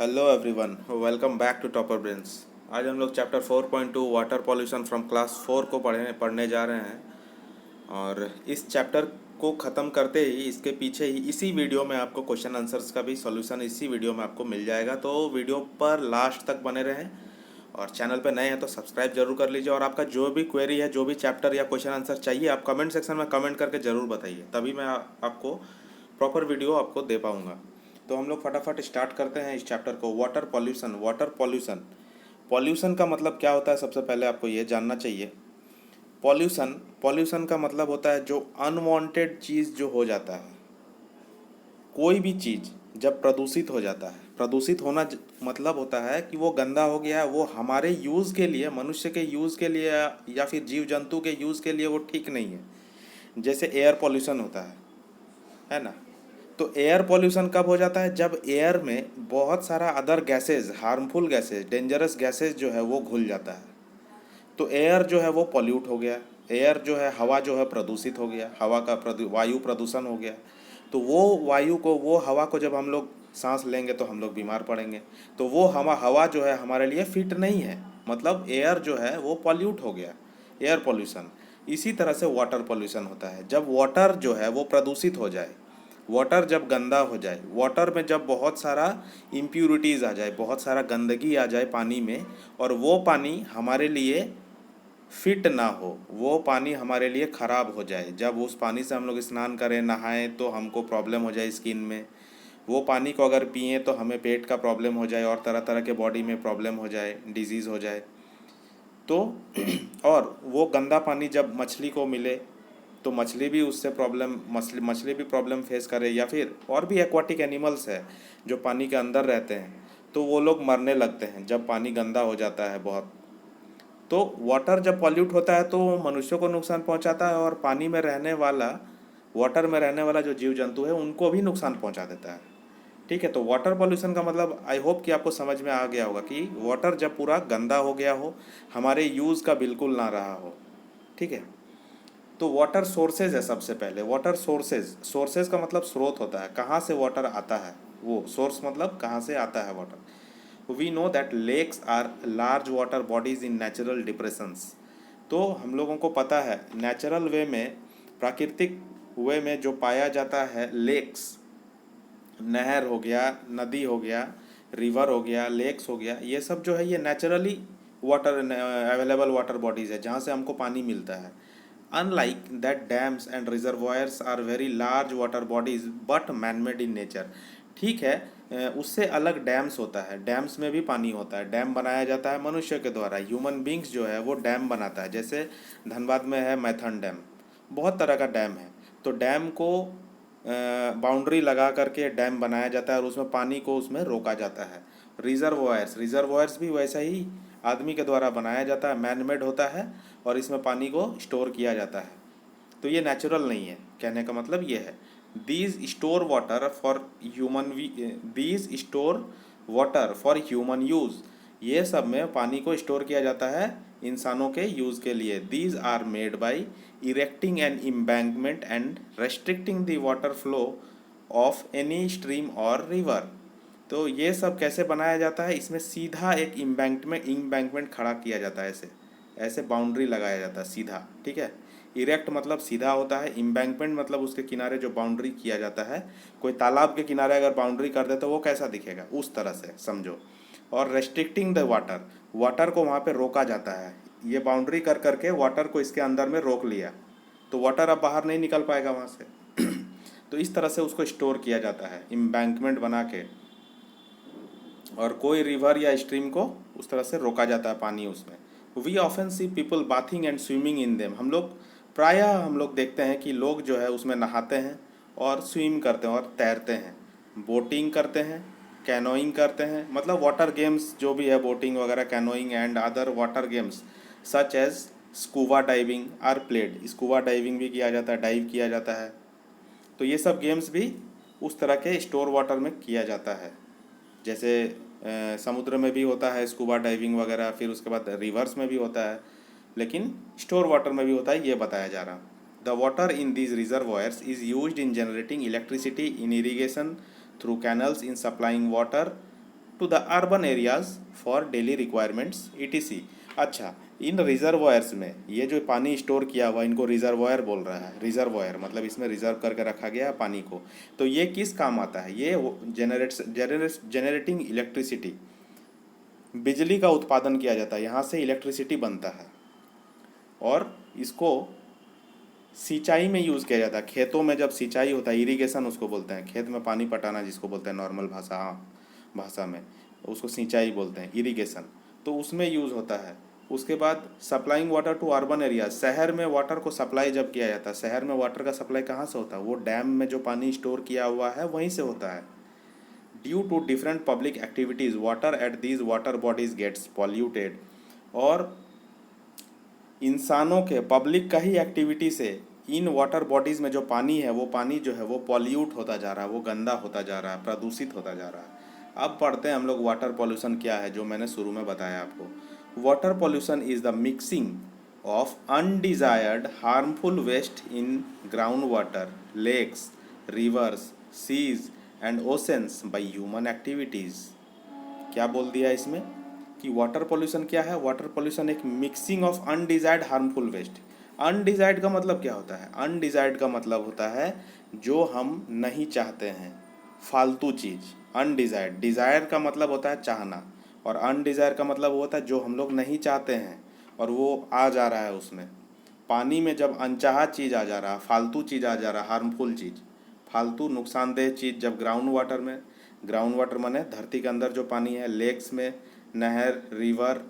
Hello everyone, welcome back to Topper Brains. आज हम लोग chapter 4.2 water pollution from class 4 को पढ़ने जा रहे हैं। और इस चैप्टर को ख़त्म करते ही इसके पीछे ही इसी वीडियो में आपको क्वेश्चन आंसर्स का भी सॉल्यूशन इसी वीडियो में आपको मिल जाएगा। तो वीडियो पर लास्ट तक बने रहें और चैनल पर नए हैं तो सब्सक्राइब जरूर कर लीजिए। और आपका जो भी क्वेरी है, जो भी चैप्टर या क्वेश्चन आंसर चाहिए, आप कमेंट सेक्शन में कमेंट करके ज़रूर बताइए, तभी मैं आपको प्रॉपर वीडियो आपको दे पाऊँगा। तो हम लोग फटाफट स्टार्ट करते हैं इस चैप्टर को। Water pollution. Water pollution, pollution का मतलब क्या होता है, सबसे पहले आपको ये जानना चाहिए। पॉल्यूशन पॉल्यूशन का मतलब होता है जो अनवांटेड चीज़ जो हो जाता है। कोई भी चीज़ जब प्रदूषित हो जाता है, प्रदूषित होना मतलब होता है कि वो गंदा हो गया है, वो हमारे यूज़ के लिए, मनुष्य के यूज़ के लिए या फिर जीव जंतु के यूज़ के लिए वो ठीक नहीं है। जैसे एयर पॉल्यूशन होता है ना। तो एयर पॉल्यूशन कब हो जाता है, जब एयर में बहुत सारा other gases, harmful gases, dangerous gases जो है वो घुल जाता है। तो एयर जो है वो पॉल्यूट हो गया। एयर जो है, हवा जो है प्रदूषित हो गया, हवा का वायु प्रदूषण हो गया। तो वो वायु को, वो हवा को जब हम लोग सांस लेंगे तो हम लोग बीमार पड़ेंगे। तो वो हवा जो है हमारे लिए फिट नहीं है, मतलब एयर जो है वो पॉल्यूट हो गया, एयर पॉल्यूशन। इसी तरह से वाटर पॉल्यूशन होता है, जब वाटर जो है वो प्रदूषित हो जाए, वाटर जब गंदा हो जाए, वाटर में जब बहुत सारा इम्प्यूरिटीज़ आ जाए, बहुत सारा गंदगी आ जाए पानी में, और वो पानी हमारे लिए फिट ना हो, वो पानी हमारे लिए ख़राब हो जाए, जब उस पानी से हम लोग स्नान करें, नहाएं तो हमको प्रॉब्लम हो जाए स्किन में, वो पानी को अगर पिएँ तो हमें पेट का प्रॉब्लम हो जाए और तरह तरह के बॉडी में प्रॉब्लम हो जाए, डिजीज़ हो जाए। तो और वो गंदा पानी जब मछली को मिले तो मछली भी उससे प्रॉब्लम, मछली भी प्रॉब्लम फेस करे, या फिर और भी एक्वाटिक एनिमल्स है जो पानी के अंदर रहते हैं, तो वो लोग मरने लगते हैं जब पानी गंदा हो जाता है बहुत। तो वाटर जब पॉल्यूट होता है तो मनुष्यों को नुकसान पहुंचाता है, और पानी में रहने वाला, वाटर में रहने वाला जो जीव जंतु है उनको भी नुकसान पहुंचा देता है। ठीक है। तो वाटर पॉल्यूशन का मतलब आई होप कि आपको समझ में आ गया होगा कि वाटर जब पूरा गंदा हो गया हो, हमारे यूज़ का बिल्कुल ना रहा हो। ठीक है। तो वाटर सोर्सेज है। सबसे पहले वाटर सोर्सेज, सोर्सेज का मतलब स्रोत होता है, कहाँ से वाटर आता है, वो सोर्स मतलब कहाँ से आता है water. We know that lakes are large water bodies in natural depressions. तो हम लोगों को पता है नेचुरल वे में, प्राकृतिक वे में जो पाया जाता है, लेक्स, नहर हो गया, नदी हो गया, रिवर हो गया, लेक्स हो गया, ये सब जो है ये naturally water, available water bodies है जहाँ से हमको पानी मिलता है। Unlike that dams and reservoirs are very large water bodies but man made in nature. ठीक है। उससे अलग डैम्स होता है, डैम्स में भी पानी होता है, डैम बनाया जाता है मनुष्य के द्वारा, ह्यूमन बींग्स जो है वो डैम बनाता है। जैसे धनबाद में है मैथन डैम, बहुत तरह का डैम है। तो डैम को बाउंड्री लगा करके डैम बनाया जाता है और उसमें पानी को उसमें रोका जाता है। रिजर्वॉयर्स, रिजर्वॉयर्स भी वैसा ही आदमी के द्वारा बनाया जाता है, मैन मेड होता है, और इसमें पानी को स्टोर किया जाता है। तो ये नेचुरल नहीं है, कहने का मतलब ये है। These store water for human these store water for human use. ये सब में पानी को स्टोर किया जाता है इंसानों के यूज़ के लिए। These are made by erecting an embankment and restricting the water flow of any stream or river. तो ये सब कैसे बनाया जाता है, इसमें सीधा एक इम्बैंकमेंट खड़ा किया जाता है, ऐसे ऐसे बाउंड्री लगाया जाता है सीधा। ठीक है। इरेक्ट मतलब सीधा होता है, इम्बैंकमेंट मतलब उसके किनारे जो बाउंड्री किया जाता है, कोई तालाब के किनारे अगर बाउंड्री कर दे तो वो कैसा दिखेगा, उस तरह से समझो। और रेस्ट्रिक्टिंग द वाटर, वाटर को वहाँ पे रोका जाता है, ये बाउंड्री कर करके वाटर को इसके अंदर में रोक लिया, तो वाटर अब बाहर नहीं निकल पाएगा वहाँ से। तो इस तरह से उसको स्टोर किया जाता है इम्बैंकमेंट बना के, और कोई रिवर या स्ट्रीम को उस तरह से रोका जाता है पानी उसमें। We often see people bathing and swimming in them. हम लोग देखते हैं कि लोग जो है उसमें नहाते हैं और स्विम करते हैं और तैरते हैं, बोटिंग करते हैं, कैनोइंग करते हैं, मतलब वाटर गेम्स जो भी है, बोटिंग वगैरह, canoeing and other water games such as scuba diving are played. Scuba diving भी किया जाता है, डाइव किया जाता है। तो ये सब गेम्स भी उस तरह के स्टोर वाटर में किया जाता है। जैसे समुद्र में भी होता है स्कूबा डाइविंग वगैरह, फिर उसके बाद रिवर्स में भी होता है, लेकिन स्टोर वाटर में भी होता है, ये बताया जा रहा। The water in these reservoirs is used in generating electricity, in irrigation through canals, in supplying water to the urban areas for daily requirements ETC। अच्छा, इन रिजर्वायर्स में ये जो पानी स्टोर किया हुआ इनको रिजर्वायर बोल रहा है। रिजर्वायर मतलब इसमें रिजर्व करके रखा गया है पानी को। तो ये किस काम आता है? ये जेनरेटिंग इलेक्ट्रिसिटी, बिजली का उत्पादन किया जाता है, यहाँ से इलेक्ट्रिसिटी बनता है और इसको सिंचाई में यूज़ किया जाता है। खेतों में जब सिंचाई होता है, इरिगेशन उसको बोलते हैं, खेत में पानी पटाना जिसको बोलते हैं नॉर्मल भाषा में उसको सिंचाई बोलते हैं, इरिगेशन। तो उसमें यूज़ होता है। उसके बाद supplying water to urban area, शहर में वाटर को सप्लाई जब किया जाता है, शहर में वाटर का सप्लाई कहाँ से होता है? वो डैम में जो पानी स्टोर किया हुआ है वहीं से होता है। Due to different public activities water at these water bodies gets polluted. और इंसानों के, पब्लिक का ही एक्टिविटी से इन वाटर बॉडीज़ में जो पानी है वो पानी जो है वो पॉल्यूट होता जा रहा है, वो गंदा होता जा रहा है, प्रदूषित होता जा रहा है। अब पढ़ते हैं हम लोग वाटर पॉल्यूशन क्या है, जो मैंने शुरू में बताया आपको। Water pollution is the mixing of undesired harmful waste in ground water, lakes, rivers, seas and oceans by human activities. क्या बोल दिया इसमें कि वाटर पोल्यूशन क्या है? वाटर पोल्यूशन एक mixing of undesired harmful waste. Undesired का मतलब क्या होता है? अनडिजायर्ड का मतलब होता है जो हम नहीं चाहते हैं, फालतू चीज़। अनडिजायर्ड, डिज़ायर का मतलब होता है चाहना, और अनडिजायर का मतलब होता है जो हम लोग नहीं चाहते हैं और वो आ जा रहा है उसमें। पानी में जब अनचाहा चीज़ आ जा रहा है, फालतू चीज़ आ जा रहा है, हार्मफुल चीज़, फालतू नुकसानदेह चीज़ जब ग्राउंड वाटर में, ग्राउंड वाटर माने धरती के अंदर जो पानी है, लेक्स में, नहर, रिवर,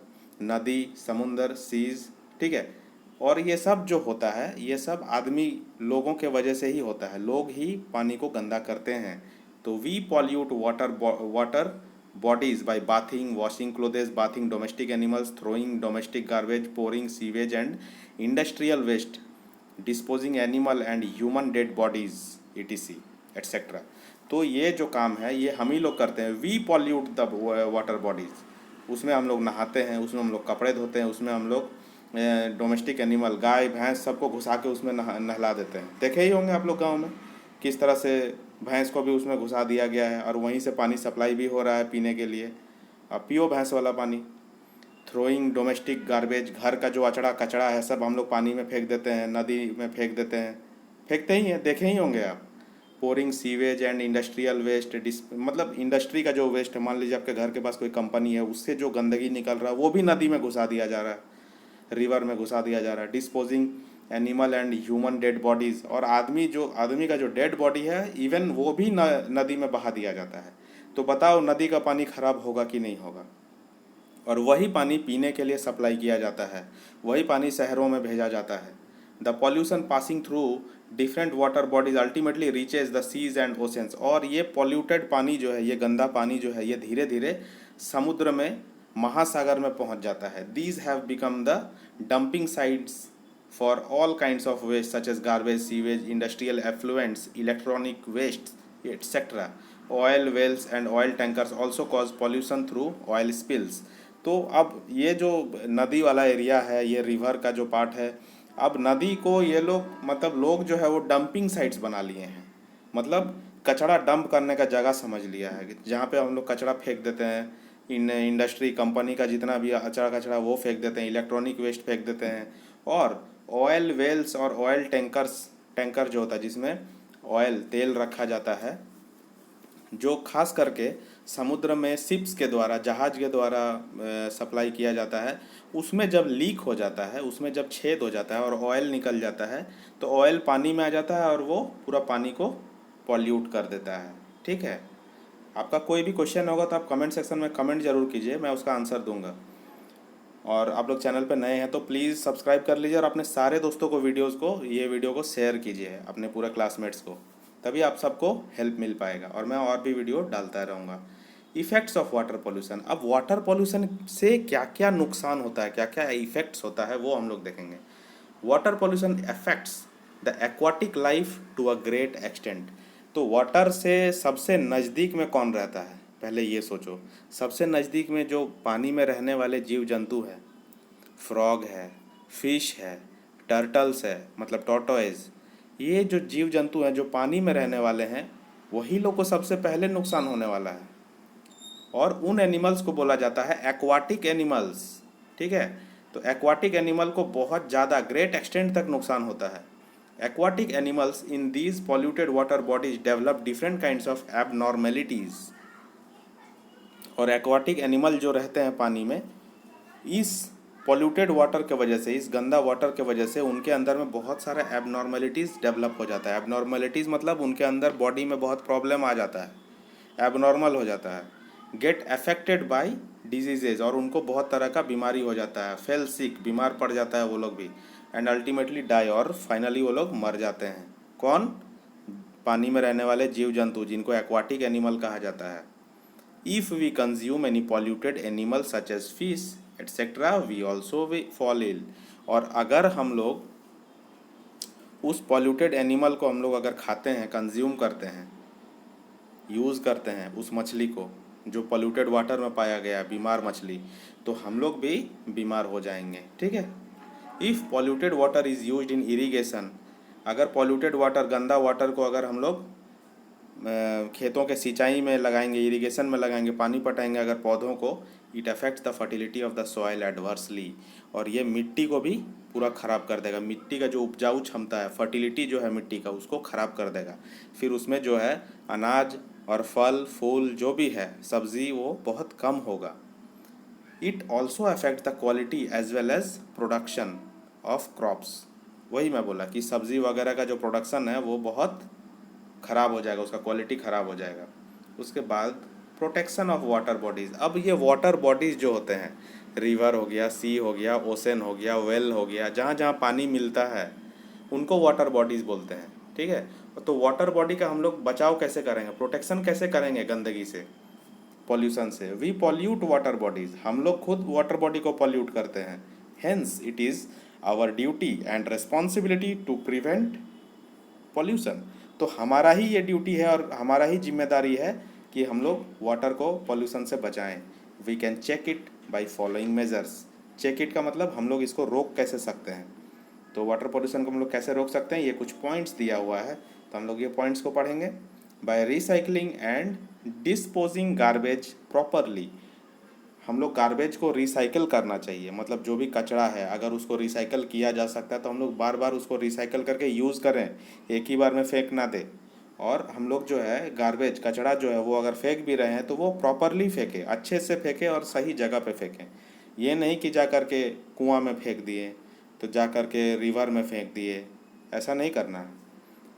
नदी, समुंदर, सीज, ठीक है। और ये सब जो होता है ये सब आदमी लोगों के वजह से ही होता है, लोग ही पानी को गंदा करते हैं। तो we pollute water bodies by bathing, washing clothes, bathing domestic animals, throwing domestic garbage, pouring sewage and industrial waste, disposing animal and human dead bodies etc etc। तो ये जो काम है ये हम ही लोग करते हैं। We pollute the water bodies, उसमें हम लोग नहाते हैं, उसमें हम लोग कपड़े धोते हैं, उसमें हम लोग डोमेस्टिक एनिमल, गाय भैंस सबको घुसा के उसमें नहला देते हैं। देखे ही होंगे आप लोग गाँव में किस तरह से भैंस को भी उसमें घुसा दिया गया है और वहीं से पानी सप्लाई भी हो रहा है पीने के लिए। अब पियो भैंस वाला पानी। थ्रोइंग डोमेस्टिक गार्बेज, घर का जो अचड़ा कचड़ा है सब हम लोग पानी में फेंक देते हैं, नदी में फेंक देते हैं, फेंकते ही हैं, देखे ही होंगे आप। Pouring sewage and industrial waste, मतलब इंडस्ट्री का जो वेस्ट, मान लीजिए आपके घर के पास कोई कंपनी है, उससे जो गंदगी निकल रहा है वो भी नदी में घुसा दिया जा रहा है, रिवर में घुसा दिया जा रहा है। Disposing animal and human dead bodies, और आदमी का जो डेड बॉडी है इवन वो भी नदी में बहा दिया जाता है। तो बताओ नदी का पानी खराब होगा कि नहीं होगा? और वही पानी पीने के लिए सप्लाई किया जाता है, वही पानी शहरों में भेजा जाता है। The pollution passing through different water bodies ultimately reaches the seas and oceans. और ये पॉल्यूटेड पानी जो है, ये गंदा पानी जो है, ये धीरे धीरे समुद्र में, महासागर में पहुंच जाता है। These have become the dumping sites for all kinds of waste such as garbage, sewage, industrial effluents, electronic waste, etc. Oil wells and oil tankers also cause pollution through oil spills। तो अब ये जो नदी वाला area है, ये river का जो पार्ट है, अब नदी को ये लोग, मतलब लोग जो है वो डंपिंग साइट्स बना लिए हैं। मतलब कचरा डंप करने का जगह समझ लिया है कि जहाँ पे हम लोग कचरा फेंक देते हैं, इंडस्ट्री कंपनी का जितना भी अचड़ा कचरा वो फेंक देते हैं, इलेक्ट्रॉनिक वेस्ट फेंक देते हैं। और ऑयल वेल्स और ऑयल टैंकर जो होता है जिसमें ऑयल तेल रखा जाता है, जो खास करके समुद्र में शिप्स के द्वारा, जहाज के द्वारा सप्लाई किया जाता है, उसमें जब लीक हो जाता है, उसमें जब छेद हो जाता है और ऑयल निकल जाता है, तो ऑयल पानी में आ जाता है और वो पूरा पानी को पॉल्यूट कर देता है। ठीक है, आपका कोई भी क्वेश्चन होगा तो आप कमेंट सेक्शन में कमेंट ज़रूर कीजिए, मैं उसका आंसर दूंगा। और आप लोग चैनल पर नए हैं तो प्लीज़ सब्सक्राइब कर लीजिए और अपने सारे दोस्तों को ये वीडियो को शेयर कीजिए, अपने पूरे क्लासमेट्स को, तभी आप सबको हेल्प मिल पाएगा और मैं और भी वीडियो डालता रहूँगा। Effects of water pollution. अब वाटर पोल्यूशन से क्या क्या नुकसान होता है, क्या क्या इफ़ेक्ट्स होता है, वो हम लोग देखेंगे। Water pollution affects the aquatic life to a great extent. तो वाटर से सबसे नज़दीक में कौन रहता है? पहले ये सोचो, सबसे नज़दीक में जो पानी में रहने वाले जीव जंतु है, फ्रॉग है, फिश है, टर्टल्स है, मतलब टॉर्टोइज, ये जो जीव जंतु हैं जो पानी में रहने वाले हैं, वही लोग को सबसे पहले नुकसान होने वाला है। और उन एनिमल्स को बोला जाता है एक्वाटिक एनिमल्स। ठीक है, तो एक्वाटिक एनिमल को बहुत ज़्यादा ग्रेट एक्सटेंट तक नुकसान होता है। Aquatic animals in these polluted water bodies develop different kinds of abnormalities. और एक्वाटिक एनिमल जो रहते हैं पानी में, इस पॉल्यूटेड वाटर के वजह से, इस गंदा वाटर के वजह से उनके अंदर में बहुत सारा एबनॉर्मेलिटीज़ डेवलप हो जाता है। एबनॉर्मेलिटीज़ मतलब उनके अंदर बॉडी में बहुत प्रॉब्लम आ जाता है, एबनॉर्मल हो जाता है। गेट अफेक्टेड बाय डिजीजेज, और उनको बहुत तरह का बीमारी हो जाता है। फेल सिक, बीमार पड़ जाता है वो लोग भी। एंड अल्टीमेटली डाई, और फाइनली वो लोग मर जाते हैं। कौन? पानी में रहने वाले जीव जंतु, जिनको एक्वाटिक एनिमल कहा जाता है। If we consume any polluted animal such as fish etc. we also will fall ill। और अगर हम लोग उस polluted animal को हम लोग अगर खाते हैं, कंज्यूम करते हैं, यूज़ करते हैं उस मछली को जो polluted वाटर में पाया गया, बीमार मछली, तो हम लोग भी बीमार हो जाएंगे। ठीक है। If polluted water is used in irrigation, अगर polluted वाटर, गंदा वाटर को अगर हम लोग खेतों के सिंचाई में लगाएंगे, इरिगेशन में लगाएंगे, पानी पटाएंगे अगर पौधों को, it affects the fertility of the soil adversely. और ये मिट्टी को भी पूरा ख़राब कर देगा। मिट्टी का जो उपजाऊ क्षमता है, फर्टिलिटी जो है मिट्टी का, उसको ख़राब कर देगा। फिर उसमें जो है अनाज और फल फूल जो भी है, सब्ज़ी, वो बहुत कम होगा। It also affect the quality as well as production of crops. वही मैं बोला कि सब्ज़ी वगैरह का जो प्रोडक्शन है वो बहुत ख़राब हो जाएगा, उसका क्वालिटी ख़राब हो जाएगा। उसके बाद प्रोटेक्शन ऑफ वाटर बॉडीज़। अब ये वाटर बॉडीज़ जो होते हैं, रिवर हो गया, सी हो गया, ओशन हो गया, वेल हो गया, जहाँ जहाँ पानी मिलता है उनको वाटर बॉडीज़ बोलते हैं। ठीक है, तो वाटर बॉडी का हम लोग बचाव कैसे करेंगे, प्रोटेक्शन कैसे करेंगे गंदगी से, पॉल्यूशन से? वी पॉल्यूट वाटर बॉडीज़, हम लोग खुद वाटर बॉडी को पॉल्यूट करते हैं। Hence it is our duty and responsibility to prevent pollution. तो हमारा ही ये ड्यूटी है और हमारा ही जिम्मेदारी है कि हम लोग वाटर को पॉल्यूशन से बचाएं। We can check it by following measures. Check it का मतलब हम लोग इसको रोक कैसे सकते हैं। तो वाटर पॉल्यूशन को हम लोग कैसे रोक सकते हैं, ये कुछ पॉइंट्स दिया हुआ है, तो हम लोग ये पॉइंट्स को पढ़ेंगे। By recycling and disposing garbage properly. हम लोग गार्बेज को रिसाइकिल करना चाहिए, मतलब जो भी कचरा है अगर उसको रिसाइकिल किया जा सकता है तो हम लोग बार बार उसको रिसाइकिल करके यूज़ करें, एक ही बार में फेंक ना दें। और हम लोग जो है गार्बेज, कचरा जो है वो अगर फेंक भी रहे हैं तो वो प्रॉपरली फेंकें, अच्छे से फेंकें और सही जगह पे फेंकें। ये नहीं कि जा कर के कुआं में फेंक दिए, तो जा कर के रिवर में फेंक दिए, ऐसा नहीं करना है।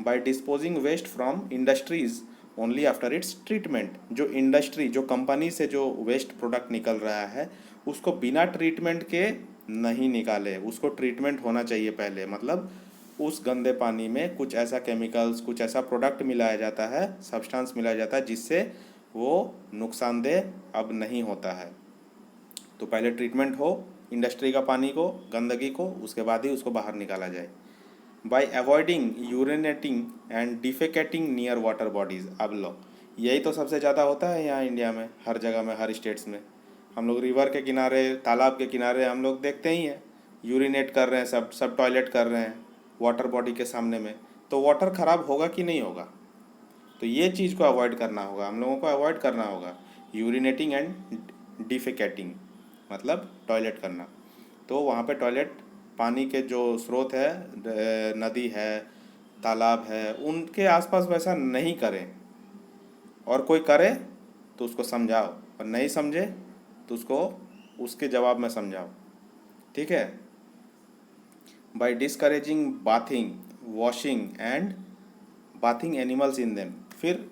By disposing waste from industries only after its treatment. जो इंडस्ट्री, जो कंपनी से जो वेस्ट प्रोडक्ट निकल रहा है उसको बिना ट्रीटमेंट के नहीं निकाले, उसको ट्रीटमेंट होना चाहिए पहले। मतलब उस गंदे पानी में कुछ ऐसा केमिकल्स, कुछ ऐसा प्रोडक्ट मिलाया जाता है, सब्सटेंस मिलाया जाता है जिससे वो नुकसानदेह अब नहीं होता है। तो पहले ट्रीटमेंट हो इंडस्ट्री का पानी को, गंदगी को, उसके बाद ही उसको बाहर निकाला जाए। By avoiding urinating and defecating near water bodies. अब लो, यही तो सबसे ज़्यादा होता है यहाँ इंडिया में, हर जगह में, हर स्टेट्स में। हम लोग रिवर के किनारे, तालाब के किनारे हम लोग देखते ही हैं, यूरिनेट कर रहे हैं, सब टॉयलेट कर रहे हैं वाटर बॉडी के सामने में। तो वाटर ख़राब होगा कि नहीं होगा? तो ये चीज़ को अवॉइड करना होगा, हम लोगों को अवॉइड करना होगा। यूरिनेटिंग एंड डिफेकेटिंग मतलब टॉयलेट करना। तो वहाँ पे टॉयलेट, पानी के जो स्रोत है, नदी है, तालाब है, उनके आसपास वैसा नहीं करें। और कोई करे तो उसको समझाओ, और नहीं समझे तो उसको उसके जवाब में समझाओ। ठीक है। By discouraging bathing, washing and bathing animals in them. फिर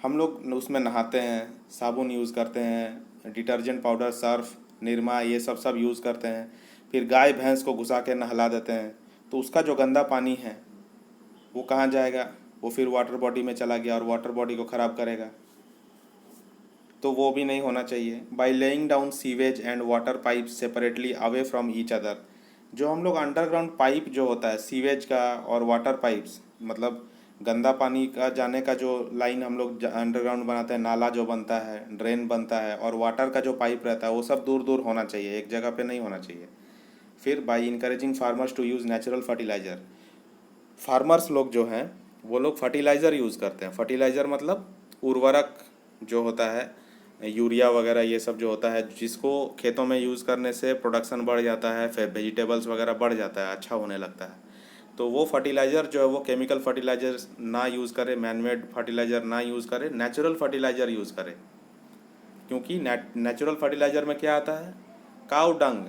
हम लोग उसमें नहाते हैं, साबुन यूज़ करते हैं, डिटर्जेंट पाउडर, सर्फ, निरमा, ये सब यूज़ करते हैं। फिर गाय भैंस को घुसा के नहला देते हैं, तो उसका जो गंदा पानी है वो कहाँ जाएगा? वो फिर वाटर बॉडी में चला गया और वाटर बॉडी को ख़राब करेगा। तो वो भी नहीं होना चाहिए। By laying down sewage and water pipe separately away from each other. जो हम लोग अंडरग्राउंड पाइप जो होता है, सीवेज का और वाटर पाइप्स, मतलब गंदा पानी का जाने का जो लाइन हम लोग अंडरग्राउंड बनाते हैं, नाला जो बनता है, ड्रेन बनता है, और वाटर का जो पाइप रहता है वो सब दूर दूर होना चाहिए, एक जगह पे नहीं होना चाहिए। फिर by encouraging farmers to use natural fertiliser. Farmers लोग जो हैं वो लोग फर्टिलाइज़र यूज़ करते हैं। फर्टिलाइज़र मतलब उर्वरक जो होता है, यूरिया वगैरह ये सब जो होता है, जिसको खेतों में यूज़ करने से प्रोडक्शन बढ़ जाता है, फिर वेजिटेबल्स वगैरह बढ़ जाता है, अच्छा होने लगता है। तो वो फर्टिलाइज़र जो है वो केमिकल फर्टिलाइज़र ना यूज़ करे, मैनमेड फर्टिलाइज़र ना यूज़ करे, नेचुरल फर्टिलाइज़र यूज़ करे। क्योंकि नेचुरल फर्टिलाइज़र में क्या आता है, काऊ डंग,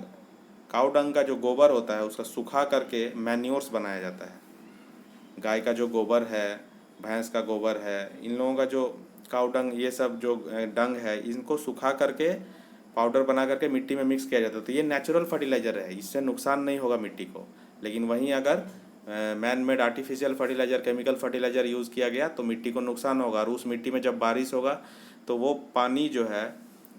काऊ डंग का जो गोबर होता है उसका सुखा करके मैन्योर्स बनाया जाता है। गाय का जो गोबर है, भैंस का गोबर है, इन लोगों का जो काऊ डंग, ये सब जो डंग है, इनको सुखा करके पाउडर बना करके मिट्टी में मिक्स किया जाता है। तो ये नेचुरल फर्टिलाइज़र है, इससे नुकसान नहीं होगा मिट्टी को। लेकिन वहीं अगर man made artificial fertiliser, chemical fertiliser use किया गया तो मिट्टी को नुकसान होगा। और उस मिट्टी में जब बारिश होगा तो वो पानी जो है,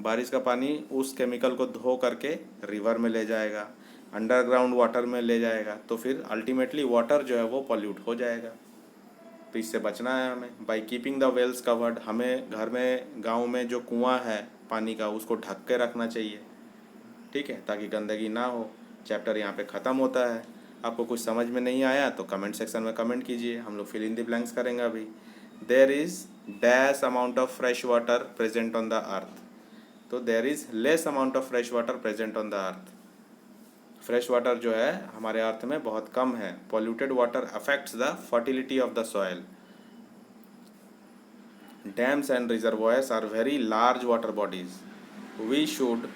बारिश का पानी उस केमिकल को धो करके रिवर में ले जाएगा, अंडरग्राउंड वाटर में ले जाएगा, तो फिर अल्टीमेटली वाटर जो है वो पॉल्यूट हो जाएगा। तो इससे बचना है हमें। By keeping the wells covered, हमें घर में, गांव में जो कुआं है पानी का, उसको ढक के रखना चाहिए, ठीक है, ताकि गंदगी ना हो। चैप्टर यहाँ पे ख़त्म होता है। आपको कुछ समझ में नहीं आया तो कमेंट सेक्शन में कमेंट कीजिए, हम लोग फिल इन द ब्लैंक्स करेंगे अभी। There is dash amount of fresh water present on the earth. तो there is less amount of fresh water present on the earth. Fresh water जो है हमारे अर्थ में बहुत कम है। Polluted water affects the fertility of the soil. Dams and reservoirs are very large water bodies. We should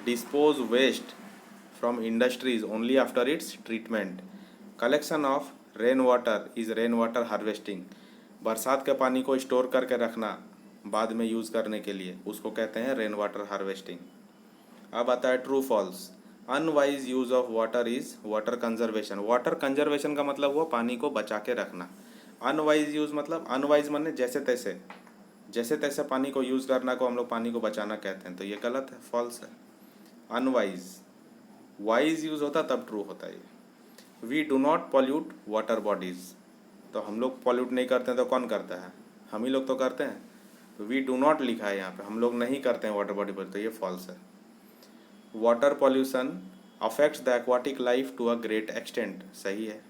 dispose waste from industries only after its treatment. Collection of rainwater is rainwater harvesting. बरसात के पानी को store करके रखना बाद में use करने के लिए, उसको कहते हैं रेन वाटर हार्वेस्टिंग। अब आता है true false. Unwise use of water is water conservation. Water conservation का मतलब हुआ पानी को बचा के रखना। अनवाइज यूज़ मतलब, अनवाइज माने जैसे तैसे, जैसे तैसे पानी को यूज़ करना को हम लोग पानी को बचाना कहते हैं, तो ये गलत है, फॉल्स है। अनवाइज, वाइज यूज़ होता तब ट्रू होता है। We do not pollute water bodies, तो हम लोग पॉल्यूट नहीं करते हैं तो कौन करता है, हम ही लोग तो करते हैं। तो वी डू नॉट लिखा है यहाँ पे, हम लोग नहीं करते हैं वाटर बॉडी पर, तो ये फॉल्स है। Water pollution affects the aquatic life to a great extent, सही है।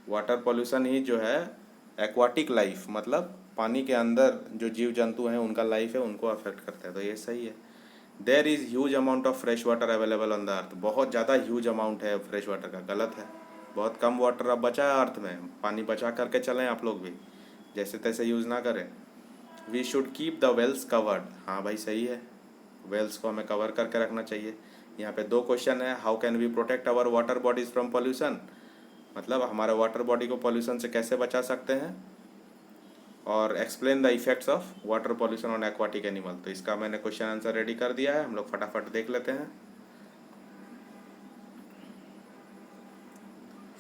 वाटर पॉल्यूशन ही जो है एक्वाटिक लाइफ, मतलब पानी के अंदर जो जीव जंतु हैं उनका लाइफ है, उनको अफेक्ट करता है, तो ये सही है। There is huge amount of fresh water available on the earth. बहुत ज़्यादा ह्यूज अमाउंट है फ्रेश वाटर का, गलत है। बहुत कम वाटर अब बचा है अर्थ में, पानी बचा करके चलें आप लोग भी, जैसे तैसे यूज़ ना करें। We should keep the wells covered, हाँ भाई सही है, वेल्स को हमें कवर करके रखना चाहिए। यहाँ पे दो क्वेश्चन है, how can we protect our water bodies from pollution, मतलब हमारे वाटर बॉडी को पॉल्यूशन से कैसे बचा सकते हैं, और explain the effects of water pollution on aquatic animal. तो इसका मैंने क्वेश्चन आंसर रेडी कर दिया है, हम लोग फटाफट देख लेते हैं।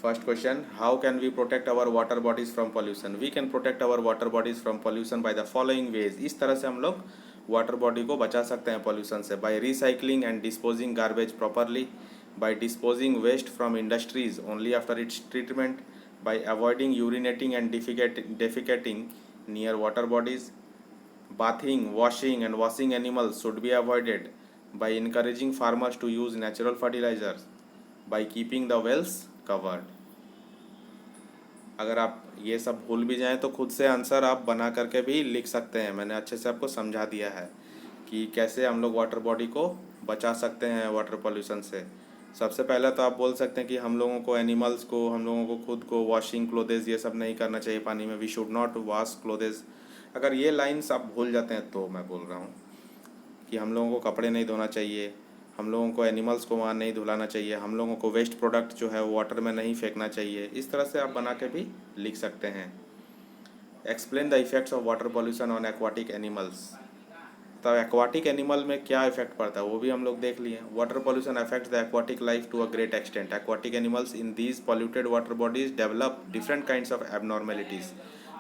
First question, how can we protect our water bodies from pollution. We can protect our water bodies from pollution by the following ways. इस तरह से हम लोग वाटर बॉडी को बचा सकते हैं पॉल्यूशन से। By recycling and disposing garbage properly, by disposing waste from industries only after its treatment, by avoiding urinating and defecating near water bodies. Bathing, washing and washing animals should be avoided by encouraging farmers to use natural fertilizers, by keeping the wells covered. अगर आप ये सब भूल भी जाएं तो खुद से आंसर आप बना करके भी लिख सकते हैं। मैंने अच्छे से आपको समझा दिया है कि कैसे हम लोग वाटर बॉडी को बचा सकते हैं वाटर पॉल्यूशन से। सबसे पहले तो आप बोल सकते हैं कि हम लोगों को, एनिमल्स को, हम लोगों को खुद को वॉशिंग क्लोथेज ये सब नहीं करना चाहिए पानी में। We should not wash clothes. अगर ये लाइन्स आप भूल जाते हैं तो मैं बोल रहा हूँ कि हम लोगों को कपड़े नहीं धोना चाहिए, हम लोगों को एनिमल्स को वहाँ नहीं धुलाना चाहिए, हम लोगों को वेस्ट प्रोडक्ट जो है वो वाटर में नहीं फेंकना चाहिए। इस तरह से आप बना के भी लिख सकते हैं। Explain the effects of water pollution on aquatic animals. तो एक्वाटिक एनिमल में क्या इफेक्ट पड़ता है वो भी हम लोग देख लिए। Water pollution affects the aquatic life to a great extent. Aquatic animals in these polluted water bodies develop different kinds of abnormalities,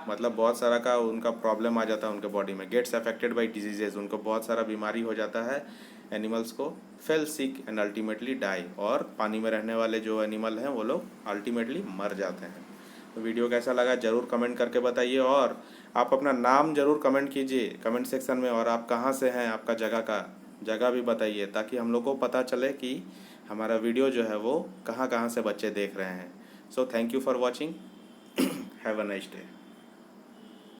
मतलब बहुत सारा का उनका प्रॉब्लम आ जाता है उनके बॉडी में। गेट्स अफेक्टेड बाई डिजीजेज, उनको बहुत सारा बीमारी हो जाता है एनिमल्स को। Fell sick and ultimately die, और पानी में रहने वाले जो एनिमल हैं वो लोग अल्टीमेटली मर जाते हैं। तो वीडियो कैसा लगा ज़रूर कमेंट करके बताइए, और आप अपना नाम ज़रूर कमेंट कीजिए कमेंट सेक्शन में, और आप कहाँ से हैं, आपका जगह भी बताइए, ताकि हम लोग को पता चले कि हमारा वीडियो जो है वो कहाँ कहाँ से बच्चे देख रहे हैं। So thank you for watching, have a nice day.